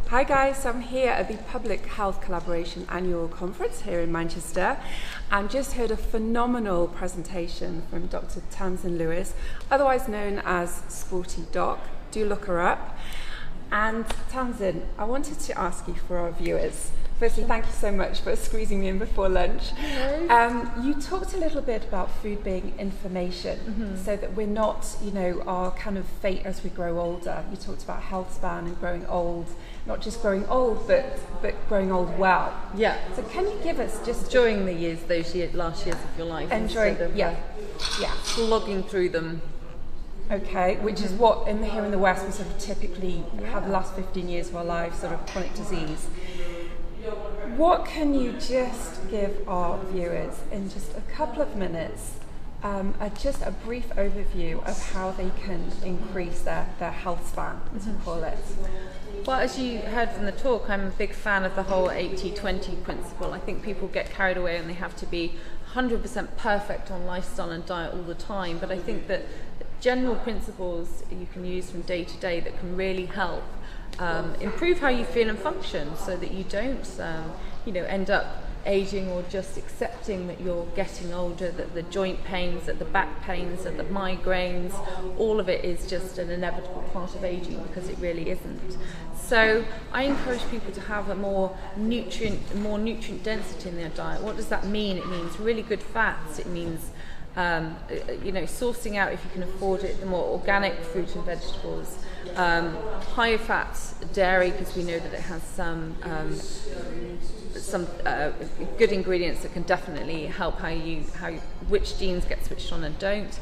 Hi guys, I'm here at the Public Health Collaboration Annual Conference here in Manchester and just heard a phenomenal presentation from Dr Tamsin Lewis, otherwise known as SportieDoc. Do look her up. And Tamsin, I wanted to ask you for our viewers. Firstly, thank you so much for squeezing me in before lunch. You talked a little bit about food being information, so that we're not, our kind of fate as we grow older. You talked about health span and growing old, not just growing old, but growing old well. Yeah. So can you give us just enjoying the years, last years of your life, instead of slogging through them. Okay, which is what here in the West we sort of typically have the last 15 years of our lives, sort of chronic disease. What can you just give our viewers in just a couple of minutes, just a brief overview of how they can increase their health span, as you call it? Well, as you heard from the talk, I'm a big fan of the whole 80-20 principle. I think people get carried away and they have to be 100% perfect on lifestyle and diet all the time, but I think that general principles you can use from day to day that can really help improve how you feel and function, so that you don't end up aging or just accepting that you're getting older, that the joint pains, that the back pains, that the migraines, all of it is just an inevitable part of aging, because it really isn't. So I encourage people to have a more nutrient density in their diet. What does that mean? It means really good fats. It means sourcing out, if you can afford it, the more organic fruit and vegetables, higher fat dairy, because we know that it has some good ingredients that can definitely help which genes get switched on and don't.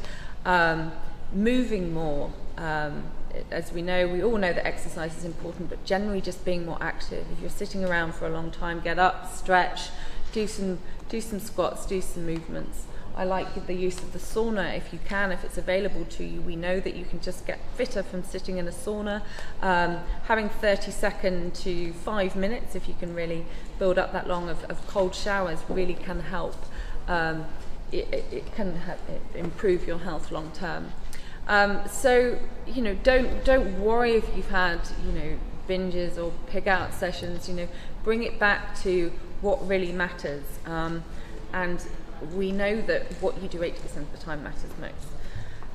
Moving more, as we all know that exercise is important, but generally just being more active. If you're sitting around for a long time, get up, stretch, do some squats, do some movements. I like the use of the sauna if you can, if it's available to you. We know that you can just get fitter from sitting in a sauna. Having 30-second to 5 minutes, if you can really build up that long, of cold showers really can help. It can improve your health long term. So don't worry if you've had binges or pig out sessions. Bring it back to what really matters. And we know that what you do 80% of the time matters most.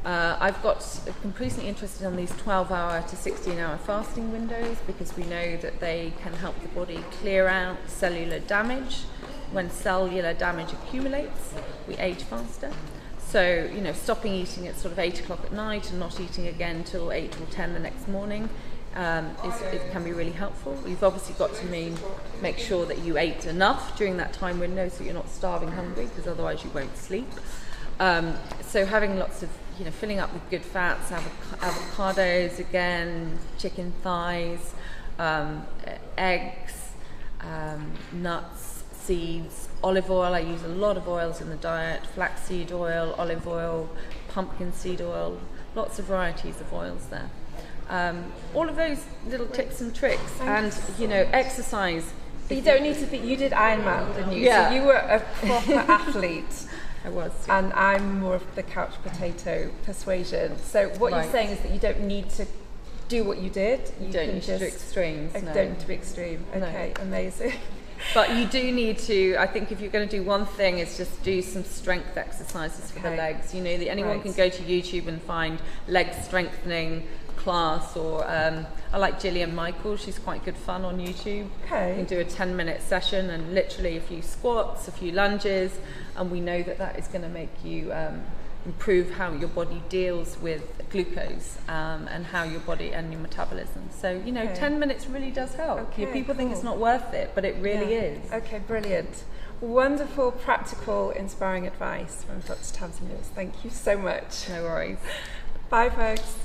I've got increasingly interested in these 12-hour to 16-hour fasting windows, because we know that they can help the body clear out cellular damage. When cellular damage accumulates, we age faster. So, stopping eating at sort of 8 o'clock at night and not eating again till 8 or 10 the next morning, it can be really helpful. You've obviously got to make sure that you ate enough during that time window, so you're not starving hungry, because otherwise you won't sleep. So having lots of, filling up with good fats, avocados again, chicken thighs, eggs, nuts, seeds, olive oil. I use a lot of oils in the diet: flaxseed oil, olive oil, pumpkin seed oil, lots of varieties of oils there. All of those little tips and tricks. And exercise. But you don't need to be. You did Ironman, didn't you? Yeah. So you were a proper athlete. I was. Yeah. And I'm more of the couch potato persuasion. So what you're saying is that you don't need to do what you did. You don't need to do extremes. No. Don't need to be extreme. Okay, no. Amazing. But you do need to, I think if you're going to do one thing, is just do some strength exercises for the legs. Anyone can go to YouTube and find leg strengthening class, or I like Gillian Michaels, she's quite good fun on YouTube. Okay. You can do a 10-minute session and literally a few squats, a few lunges, and we know that is going to make you improve how your body deals with glucose, and how your body and your metabolism. So 10 minutes really does help. Okay, people think it's not worth it, but it really is. Okay, brilliant. Wonderful, practical, inspiring advice from Dr Tamsin Lewis. Thank you so much. No worries. Bye folks.